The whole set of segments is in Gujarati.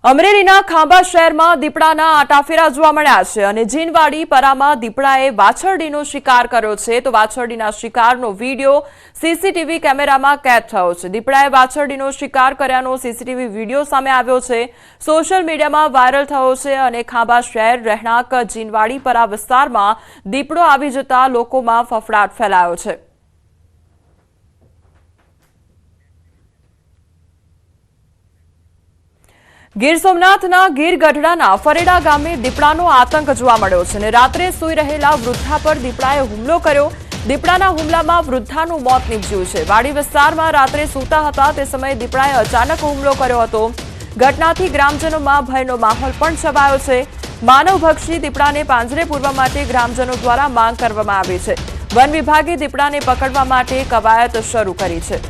અમરેલીના ખાંભા શહેરમાં દીપડાના આટાફેરા જોવા મળ્યા છે અને જીનવાડી પરામાં દીપડાએ વાછરડીનો શિકાર કર્યો છે તો વાછરડીના શિકારનો વિડીયો સીસીટીવી કેમેરામાં કેદ થયો છે। દીપડાએ વાછરડીનો શિકાર કર્યાનો સીસીટીવી વિડીયો સામે આવ્યો છે, સોશિયલ મીડિયામાં વાયરલ થયો છે અને ખાંભા શહેર રહેણાંક જીનવાડી પરા વિસ્તારમાં દીપડો આવી જતા લોકોમાં ફફડાટ ફેલાયો છે। ગીર સોમનાથના ગીર ગઢડાના ફરેડા ગામે દીપડાનો આતંક જોવા મળ્યો છે અને રાત્રે સૂઈ રહેલા વૃદ્ધા પર દીપડાએ હુમલો કર્યો। દીપડાના હુમલામાં વૃદ્ધાનું મોત નીપજ્યું છે। વાડી વિસ્તારમાં રાત્રે સૂતા હતા તે સમયે દીપડાએ અચાનક હુમલો કર્યો હતો। ઘટનાથી ગ્રામજનોમાં ભયનો માહોલ પણ છવાયો છે। માનવભક્ષી દીપડાને પાંજરે પૂરવા માટે ગ્રામજનો દ્વારા માંગ કરવામાં આવી છે। વન વિભાગે દીપડાને પકડવા માટે કવાયત શરૂ કરી છે।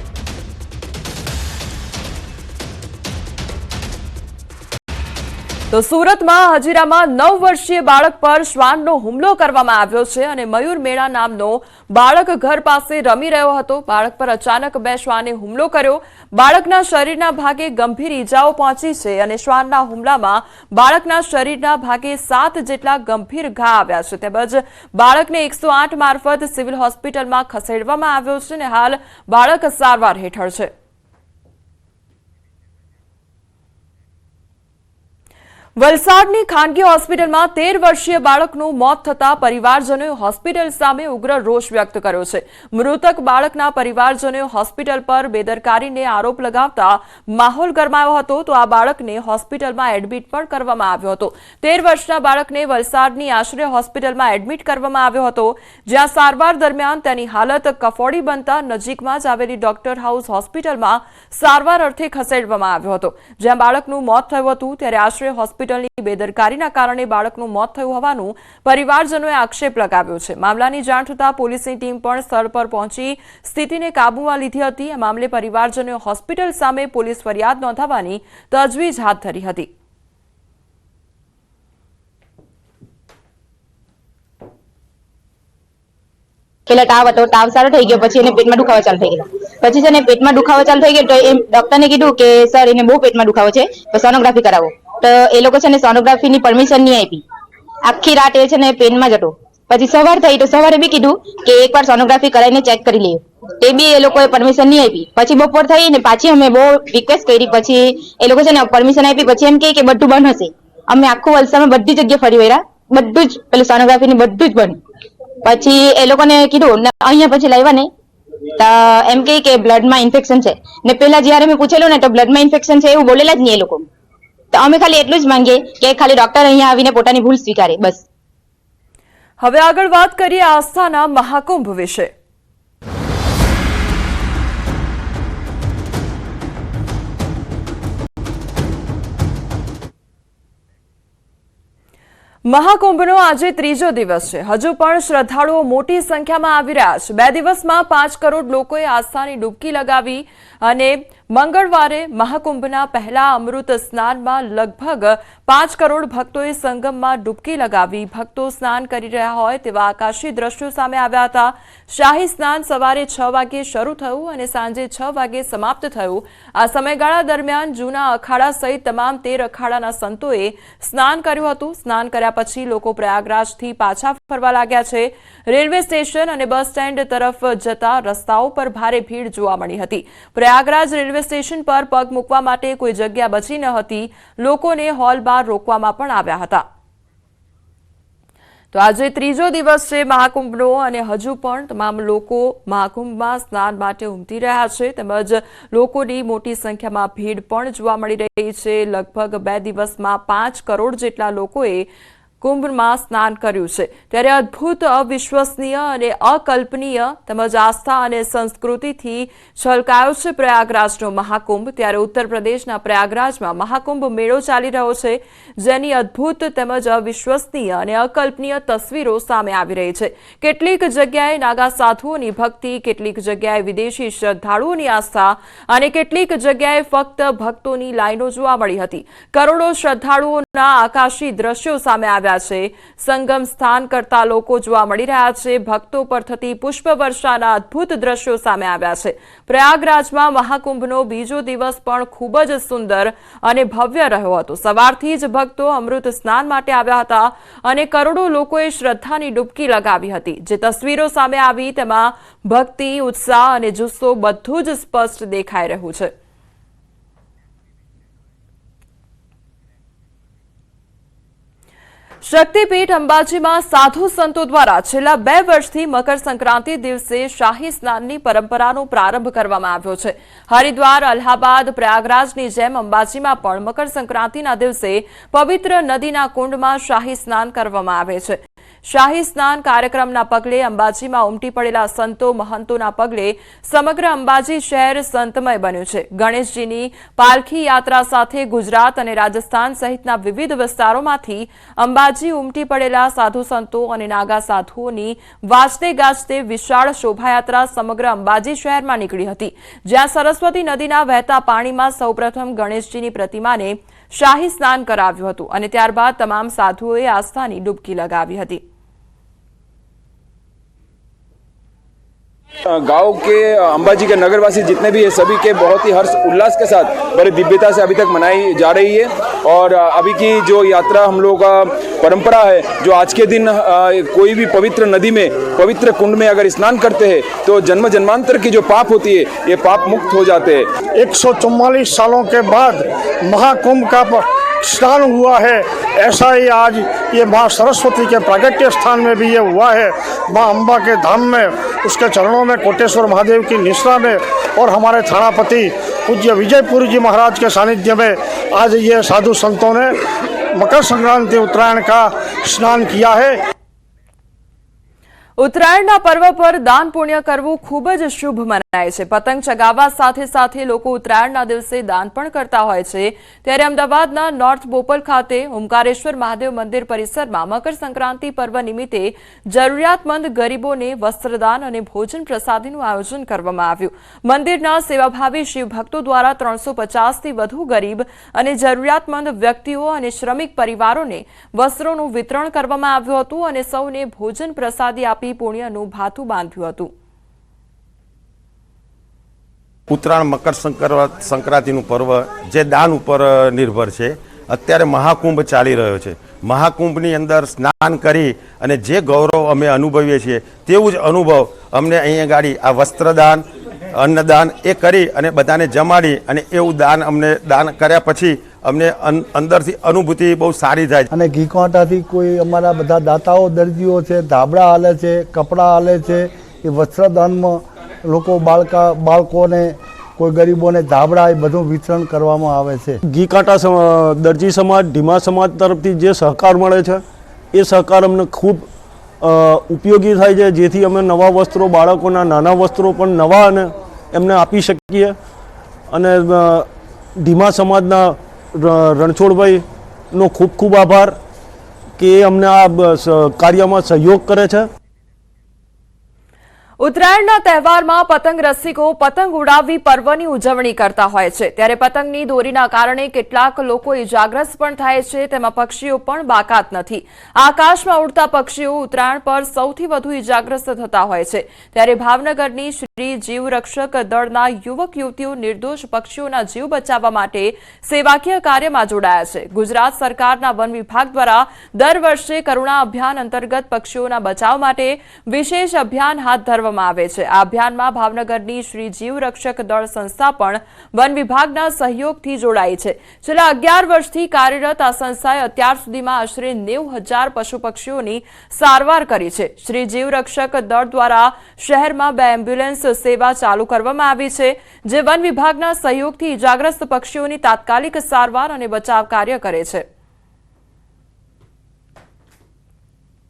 તો સુરતમાં હજીરામાં 9 વર્ષીય બાળક પર શ્વાનનો હુમલો કરવામાં આવ્યો છે અને મયુર મેળા નામનો બાળક ઘર પાસે રમી રહ્યો હતો। બાળક પર અચાનક બે શ્વાને હુમલો કર્યો। બાળકના શરીરના ભાગે ગંભીર ઈજાઓ પહોંચી છે અને શ્વાનના હુમલામાં બાળકના શરીરના ભાગે 7 જેટલા ગંભીર ઘા આવ્યા છે તેમજ બાળકને 108 મારફત સિવિલ હોસ્પિટલમાં ખસેડવામાં આવ્યો છે અને હાલ બાળક સારવાર હેઠળ છે। વલસાડની ખાનગી હોસ્પિટલમાં 13 વર્ષીય બાળકનું મોત થતા પરિવારજનોએ હોસ્પિટલ સામે ઉગ્ર રોષ વ્યક્ત કર્યો છે। મૃતક બાળકના પરિવારજનોએ હોસ્પિટલ પર બેદરકારીને આરોપ લગાવતા માહોલ ગરમાયો હતો તો આ બાળકને હોસ્પિટલમાં એડમિટ પણ કરવામાં આવ્યો હતો। 13 વર્ષના બાળકને વલસાડની આશ્રય હોસ્પિટલમાં એડમિટ કરવામાં આવ્યો હતો, જ્યાં સારવાર દરમિયાન તેની હાલત કફોડી બનતા નજીકમાં જ આવેલી ડોક્ટર હાઉસ હોસ્પિટલમાં સારવાર અર્થે ખસેડવામાં આવ્યો હતો, જ્યાં બાળકનું મોત થયું હતું। ત્યારે આશ્રય હોસ્પિટલની બેદરકારીના કારણે બાળકનું મોત થયું હોવાનું પરિવારજનોએ આક્ષેપ લગાવ્યો છે। મામલાની જાણ થતાં પોલીસની ટીમ પણ સ્થળ પર પહોંચી સ્થિતિને કાબૂમાં લીધી હતી। આ મામલે પરિવારજનોએ હોસ્પિટલ સામે પોલીસ ફરિયાદ નોંધાવવાની તજવીજ હાથ ધરી હતી। પેલા તાવ હતો, તાવ સારો થઈ ગયો, પછી એને પેટમાં દુખાવો ચાલુ થઈ ગયો। પછી છે ને પેટમાં દુખાવો ચાલુ થઈ ગયો તો એમ ડોક્ટરને કીધું કે સર એને બહુ પેટમાં દુખાવો છે તો સોનોગ્રાફી કરાવો। તો એ લોકો છે ને સોનોગ્રાફીની પરમિશન નહીં આપી। આખી રાત એ છે ને પેનમાં જ હતો। પછી સવાર થઈ તો સવારે બી કીધું કે એકવાર સોનોગ્રાફી કરાવીને ચેક કરી લઈએ, તે બી એ લોકોએ પરમિશન નહીં આપી। પછી બપોર થઈ ને પાછી અમે બહુ રિક્વેસ્ટ કરી, પછી એ લોકો છે ને પરમિશન આપી। પછી એમ કે બધું બંધ હશે। અમે આખું વલસાડમાં બધી જગ્યાએ ફરી વળ્યા, બધું જ પેલું સોનોગ્રાફીની બધું જ બંધ। પછી એ લોકોને કીધું અહીંયા પછી લાવ્યા ને તો એમ કે બ્લડમાં ઇન્ફેક્શન છે ને પેલા જયારે મેં પૂછેલું ને તો બ્લડમાં ઇન્ફેક્શન છે એવું બોલેલા જ નહીં એ લોકો। તો અમે ખાલી એટલું જ માંગીએ કે ખાલી ડોક્ટર અહીંયા આવીને પોતાની ભૂલ સ્વીકારે, બસ। હવે આગળ વાત કરીએ આસ્થાના મહાકુંભ વિશે। મહાકુંભનો આજે ત્રીજો દિવસ છે। હજુ પણ શ્રદ્ધાળુઓ મોટી સંખ્યામાં આવી રહ્યા છે। 2 દિવસમાં 5 કરોડ લોકોએ આસ્થાની ડૂબકી લગાવી અને મંગળવારે મહાકુંભના પહેલા અમૃત સ્નાનમાં લગભગ 5 કરોડ ભક્તોએ સંગમમાં ડૂબકી લગાવી ભક્તો સ્નાન કરી રહ્યા હોય તેવા આકાશી દ્રશ્યો સામે આવ્યા હતા। શાહી સ્નાન સવારે 6 વાગે શરૂ થયું અને સાંજે 6 વાગે સમાપ્ત થયું। આ સમયગાળા દરમિયાન જૂના અખાડા સહિત તમામ 13 અખાડાના સંતોએ સ્નાન કર્યું હતું। સ્નાન કર્યા પછી લોકો પ્રયાગરાજથી પાછા ફરવા લાગ્યા છે। રેલવે સ્ટેશન અને બસ સ્ટેન્ડ તરફ જતા રસ્તાઓ પર ભારે ભીડ જોવા મળી હતી। પ્રયાગરાજ રેલવે સ્ટેશન પર પગ મૂકવા માટે કોઈ જગ્યા બચી ન હતી। લોકોને હોલ બહાર રોકવામાં પણ આવ્યા હતા। તો આજે ત્રીજો દિવસ છે મહાકુંભનો અને હજુ પણ તમામ લોકો મહાકુંભમાં સ્નાન માટે ઉમટી રહ્યા છે તેમજ લોકોની મોટી સંખ્યામાં ભીડ પણ જોવા મળી રહી છે। લગભગ 2 દિવસમાં 5 કરોડ જેટલા લોકોએ કુંભમાં સ્નાન કર્યું છે। ત્યારે અદ્ભુત, અવિશ્વસનીય અને અકલ્પનીય તેમજ આસ્થા અને સંસ્કૃતિથી છલકાયો છે પ્રયાગરાજનો મહાકુંભ। ત્યારે ઉત્તર પ્રદેશના પ્રયાગરાજમાં મહાકુંભ મેળો ચાલી રહ્યો છે, જેની અદ્ભુત તેમજ અવિશ્વસનીય અને અકલ્પનીય તસવીરો સામે આવી રહી છે। કેટલીક જગ્યાએ નાગા સાધુઓની ભક્તિ, કેટલીક જગ્યાએ વિદેશી શ્રદ્ધાળુઓની આસ્થા અને કેટલીક જગ્યાએ ફક્ત ભક્તોની લાઈનો જોવા મળી હતી। કરોડો શ્રદ્ધાળુઓના આકાશી દ્રશ્યો સામે આવ્યા રહ્યા છે। સંગમ સ્થાન કરતા લોકો જોવા મળી રહ્યા છે। ભક્તો પર થતી પુષ્પવર્ષાના અદ્ભુત દ્રશ્યો સામે આવ્યા છે। પ્રયાગરાજમાં મહાકુંભનો બીજો દિવસ પણ ખૂબ જ સુંદર અને ભવ્ય રહ્યો હતો। સવારથી જ ભક્તો અમૃત સ્નાન માટે આવ્યા હતા અને કરોડો લોકોએ શ્રદ્ધાની ડૂબકી લગાવી હતી। જે તસવીરો સામે આવી તેમાં ભક્તિ, ઉત્સાહ અને જુસ્સો બધું જ સ્પષ્ટ દેખાઈ રહ્યું છે। શક્તિપીઠ અંબાજીમાં સાધુ સંતો દ્વારા છેલ્લા 2 વર્ષથી મકર સંક્રાંતિ દિવસે શાહી સ્નાનની પરંપરાનો પ્રારંભ કરવામાં આવ્યો છે। હરિદ્વાર, અલ્હાબાદ, પ્રયાગરાજની જેમ અંબાજીમાં પણ મકર સંક્રાંતિના દિવસે પવિત્ર નદીના કુંડમાં શાહી સ્નાન કરવામાં આવે છે। શાહી સ્નાન કાર્યક્રમના પગલે અંબાજીમાં ઉમટી પડેલા સંતો મહંતોના પગલે સમગ્ર અંબાજી શહેર સંતમય બન્યું છે। ગણેશજીની પાલખી યાત્રા સાથે ગુજરાત અને રાજસ્થાન સહિતના વિવિધ વિસ્તારોમાંથી અંબાજી ઉમટી પડેલા સાધુ સંતો અને નાગા સાધુઓની વાજતે ગાજતે વિશાળ શોભાયાત્રા સમગ્ર અંબાજી શહેરમાં નીકળી હતી, જ્યાં સરસ્વતી નદીના વહેતા પાણીમાં સૌપ્રથમ ગણેશજીની પ્રતિમાને શાહી સ્નાન કરાવ્યું હતું અને ત્યારબાદ તમામ સાધુઓએ આસ્થાની ડૂબકી લગાવી હતી। गांव के अंबाजी के नगरवासी जितने भी है सभी के बहुत ही हर्ष उल्लास के साथ बड़े दिव्यता से अभी तक मनाई जा रही है। और अभी की जो यात्रा हम लोग का परंपरा है, जो आज के दिन कोई भी पवित्र नदी में, पवित्र कुंड में अगर स्नान करते हैं तो जन्म जन्मांतर की जो पाप होती है ये पाप मुक्त हो जाते हैं। 144 सालों के बाद महाकुंभ का स्नान हुआ है, ऐसा ही आज ये माँ सरस्वती के प्रागट्य स्थान में भी ये हुआ है। माँ अम्बा के धाम में, उसके चरणों में, कोटेश्वर महादेव की निश्रा में और हमारे थानापति पूज्य विजयपुरी जी महाराज के सानिध्य में आज ये साधु संतों ने मकर संक्रांति उत्तरायण का स्नान किया है। ઉત્તરાયણના પર્વ પર દાન પુણ્ય કરવું ખૂબ જ શુભ મનાય છે। પતંગ ચગાવવા સાથે સાથે લોકો ઉત્તરાયણના દિવસે દાન પણ કરતા હોય છે। ત્યારે અમદાવાદના નોર્થ બોપલ ખાતે ઓમકારેશ્વર મહાદેવ મંદિર પરિસરમાં મકર સંક્રાંતિ પર્વ નિમિત્તે જરૂરિયાતમંદ ગરીબોને વસ્ત્રદાન અને ભોજન પ્રસાદીનું આયોજન કરવામાં આવ્યું। મંદિરના સેવાભાવી શિવ ભક્તો દ્વારા 350થી વધુ ગરીબ અને જરૂરિયાતમંદ વ્યક્તિઓ અને શ્રમિક પરિવારોને વસ્ત્રોનું વિતરણ કરવામાં આવ્યું હતું અને સૌને ભોજન પ્રસાદી આપી પુણ્યનું ભાથું બાંધ્યું હતું। ઉત્તરાયણ મકર સંક્રાંતિનું પર્વ જે દાન ઉપર નિર્ભર છે। અત્યારે મહાકુંભ ચાલી રહ્યો છે। મહાકુંભની અંદર સ્નાન કરી અને જે ગૌરવ અમે અનુભવીએ છીએ તેવું જ અનુભવ અમને અહીંયા ગાડી આ વસ્ત્રદાન, અન્નદાન એ કરી અને બધાને જમાડી અને એવું દાન અમને દાન કર્યા પછી અમને અંદરથી અનુભૂતિ બહુ સારી થાય। અને ઘી કાંટાથી કોઈ અમારા બધા દાતાઓ દર્દીઓ છે, ધાબળા હાલે છે, કપડાં હાલે છે, એ વસ્ત્રદાનમાં લોકો બાળકોને કોઈ ગરીબોને ધાબળા એ બધું વિતરણ કરવામાં આવે છે। ઘી કાંટા દરજી સમાજ, ઢીમા સમાજ તરફથી જે સહકાર મળે છે એ સહકાર અમને ખૂબ ઉપયોગી થાય છે, જેથી અમે નવા વસ્ત્રો, બાળકોના નાના વસ્ત્રો પણ નવા અને એમને આપી શકીએ। અને ઢીમા સમાજના રણછોડભાઈનો ખૂબ ખૂબ આભાર કે અમને આ કાર્યમાં સહયોગ કરે છે। ઉત્તરાયણના તહેવારમાં પતંગ રસિકો પતંગ ઉડાવવી પર્વની ઉજવણી કરતા હોય છે। ત્યારે પતંગની દોરીના કારણે કેટલાક લોકો ઇજાગ્રસ્ત પણ થાય છે, તેમાં પક્ષીઓ પણ બાકાત નથી। આકાશમાં ઉડતા પક્ષીઓ ઉત્તરાયણ પર સૌથી વધુ ઇજાગ્રસ્ત થતા હોય છે। ત્યારે ભાવનગરની શ્રી જીવરક્ષક દળના યુવક યુવતીઓ નિર્દોષ પક્ષીઓના જીવ બચાવવા માટે સેવાકીય કાર્યમાં જોડાયા છે। ગુજરાત સરકારના વન વિભાગ દ્વારા દર વર્ષે કરુણા અભિયાન અંતર્ગત પક્ષીઓના બચાવ માટે વિશેષ અભિયાન હાથ ધરવામાં આવે છે। આ અભિયાનમાં ભાવનગરની શ્રી જીવરક્ષક દળ સંસ્થા પણ વન વિભાગના સહયોગથી જોડાઈ છે। છેલ્લા 11 વર્ષથી કાર્યરત આ સંસ્થાએ અત્યાર સુધીમાં આશરે 90,000 પશુ પક્ષીઓની સારવાર કરી છે। શ્રી જીવરક્ષક દળ દ્વારા શહેરમાં 2 એમ્બ્યુલન્સ સેવા ચાલુ કરવામાં આવી છે, જે વન વિભાગના સહયોગથી ઇજાગ્રસ્ત પક્ષીઓની તાત્કાલિક સારવાર અને બચાવ કાર્ય કરે છે।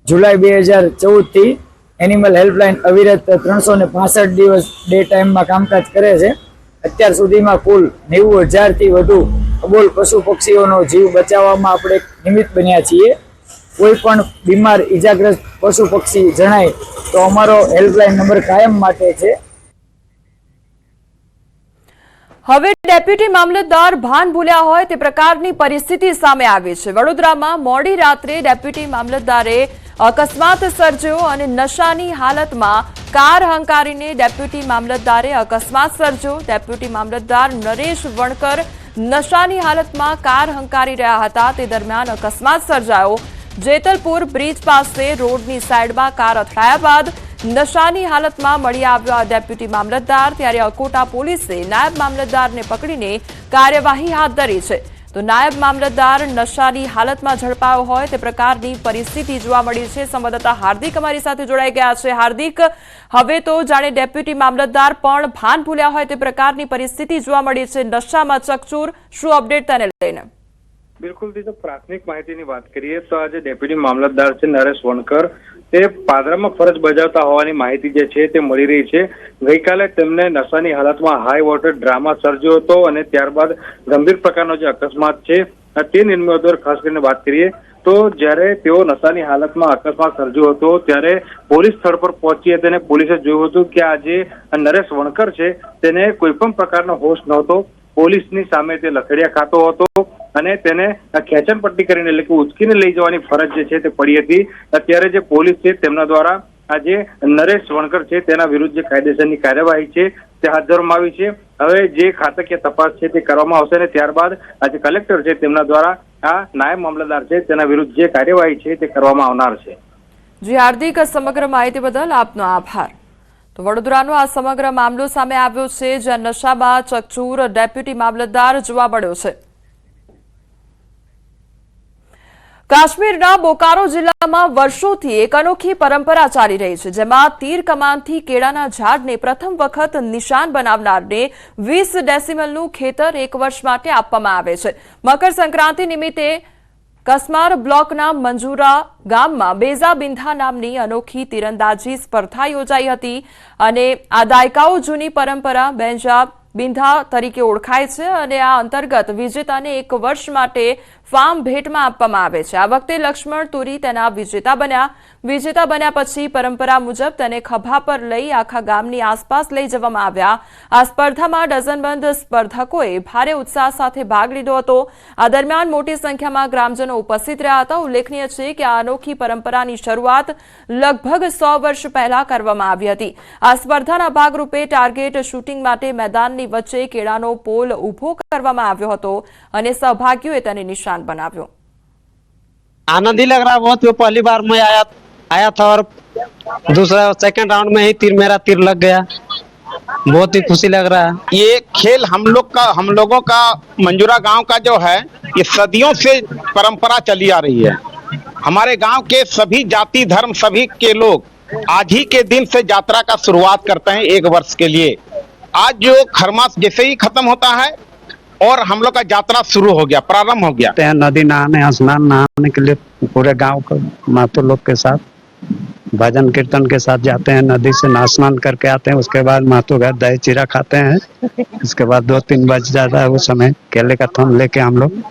જુલાઈ 2014 થી એનિમલ હેલ્પલાઇન અવિરત 365 દિવસ ડે ટાઈમમાં કામકાજ કરે છે। અત્યાર સુધીમાં કુલ 90,000થી વધુ અબોલ પશુ પક્ષીઓનો જીવ બચાવવામાં આપણે નિમિત્ત બન્યા છીએ। કોઈ પણ બીમાર ઈજાગ્રસ્ત પશુ પક્ષી જણાય તો અમારો હેલ્પલાઇન નંબર કાયમ માટે છે। હવે ડેપ્યુટી મામલતદાર ભાન ભૂલ્યા હોય તે પ્રકારની પરિસ્થિતિ સામે આવી છે। વડોદરામાં મોડી રાત્રે ડેપ્યુટી મામલતદારે અકસ્માત સર્જ્યો અને નશાની હાલતમાં કાર હંકારીને ડેપ્યુટી મામલતદારે અકસ્માત સર્જ્યો। ડેપ્યુટી મામલતદાર નરેશ વણકર નશાની હાલતમાં કાર હંકારી રહ્યા હતા તે દરમિયાન અકસ્માત સર્જાયો। જેતલપુર બ્રિજ પાસે રોડની સાઈડમાં કાર અથડાયા બાદ નશાની હાલતમાં મળી આવ્યા ડેપ્યુટી મામલતદાર। ત્યારે અકોટા પોલીસે નાયબ મામલતદારને પકડીને કાર્યવાહી હાથ ધરી છે। તો નાયબ મામલતદાર નશાની હાલતમાં ઝડપાયો હોય તે પ્રકારની પરિસ્થિતિ જોવા મળી છે। સંવાદદાતા હાર્દિક અમારી સાથે જોડાઈ ગયા છે। હાર્દિક, હવે તો જાણે ડેપ્યુટી મામલતદાર પણ ભાન ભૂલ્યા હોય તે પ્રકારની પરિસ્થિતિ જોવા મળી છે। નશામાં ચકચૂર, શું અપડેટ તેને લઈને? બિલકુલ, જો પ્રાથમિક માહિતીની વાત કરીએ તો આજે ડેપ્યુટી મામલતદાર છે નરેશ વણકર, તે પાદરામાં ફરજ બજાવતા હોવાની માહિતી જે છે તે મળી રહી છે। ગઈકાલે તેમને નશાની હાલતમાં હાઈ વોટર ડ્રામા સર્જ્યો હતો અને ત્યારબાદ ગંભીર પ્રકારનો જે અકસ્માત છે તે નિર્ણયો ખાસ કરીને વાત કરીએ તો જ્યારે તેઓ નશાની હાલતમાં અકસ્માત સર્જ્યો હતો ત્યારે પોલીસ સ્થળ પર પહોંચી હતી અને પોલીસે જોયું હતું કે આ જે નરેશ વણકર છે તેને કોઈ પણ પ્રકારનો હોશ નહોતો। પોલીસની સામે તે લથડિયા ખાતો હતો અને તેને ખેંચણ પટ્ટી કરીને એટલે કે ઉચકીને લઈ જવાની ફરજ જે છે તે પડી હતી। અત્યારે જે પોલીસ છે તેમના દ્વારા આ જે નરેશ વણકર છે તેના વિરુદ્ધ જે કાયદેસરની કાર્યવાહી છે તે હાથ ધરવામાં આવી છે। હવે જે ખાતાકીય તપાસ છે તે કરવામાં આવશે અને ત્યારબાદ આ જે કલેક્ટર છે તેમના દ્વારા આ નાયબ મામલતદાર છે તેના વિરુદ્ધ જે કાર્યવાહી છે તે કરવામાં આવનાર છે। જી હાર્દિક, સમગ્ર માહિતી બદલ આપનો આભાર। તો વડોદરાનો આ સમગ્ર મામલો સામે આવ્યો છે જ્યાં નશામાં ચકચૂર ડેપ્યુટી મામલતદાર જોવા મળ્યો છે। કાશ્મીરના બોકારો જિલ્લામાં વર્ષોથી એક અનોખી પરંપરા ચાલી રહી છે જેમાં તીર કમાનથી કેળાના ઝાડને પ્રથમ વખત નિશાન બનાવનારને 20 ડેસિમલનું ખેતર 1 વર્ષ માટે આપવામાં આવે છે। મકર સંક્રાંતિ નિમિત્તે કસમાર બ્લોકના મંજુરા ગામમાં બેઝા બિંધા નામની અનોખી તીરંદાજી સ્પર્ધા યોજાઈ હતી અને આ દાયકાઓ જૂની પરંપરા બેઝા બિંધા તરીકે ઓળખાય છે અને આ અંતર્ગત વિજેતાને 1 વર્ષ માટે ફાર્મ ભેટમાં આપવામાં આવે છે। આ વખતે લક્ષ્મણ તુરી તેના વિજેતા બન્યા પછી પરંપરા મુજબ તેને ખભા પર લઈ આખા ગામની આસપાસ લઈ જવામાં આવ્યા। આ સ્પર્ધામાં ડઝનબંધ સ્પર્ધકોએ ભારે ઉત્સાહ સાથે ભાગ લીધો હતો। આ દરમિયાન મોટી સંખ્યામાં ગ્રામજનો ઉપસ્થિત રહ્યા હતા। ઉલ્લેખનીય છે કે આ અનોખી પરંપરાની શરૂઆત લગભગ 100 વર્ષ પહેલા કરવામાં આવી હતી। આ સ્પર્ધાના ભાગરૂપે ટાર્ગેટ શૂટિંગ માટે મેદાનની વચ્ચે કેળાનો પોલ ઊભો કરવામાં આવ્યો હતો અને સહભાગીઓએ તેને નિશાન बनाव्यो। आनंद ही लग रहा है बहुत। पहली बार मैं आया था और दूसरा सेकंड राउंड में ही मेरा तीर लग गया। बहुत ही खुशी लग रहा है। ये खेल हम लोगों का मंजूरा गांव का जो है ये सदियों से परंपरा चली आ रही है। हमारे गांव के सभी जाति धर्म सभी के लोग आज ही के दिन से यात्रा का शुरुआत करते हैं 1 वर्ष के लिए। आज जो खरमास जैसे ही खत्म होता है और हम लोग का यात्रा शुरू हो गया, प्रारंभ हो गया। नदी नहाने स्नान नहाने के लिए पूरे गांव के मातो लोग के साथ भजन कीर्तन के साथ जाते हैं। नदी से स्नान करके आते हैं। उसके बाद मातो घर दही चीरा खाते हैं। उसके बाद 2-3 बज जाता है उस समय केले का थम लेके हम लोग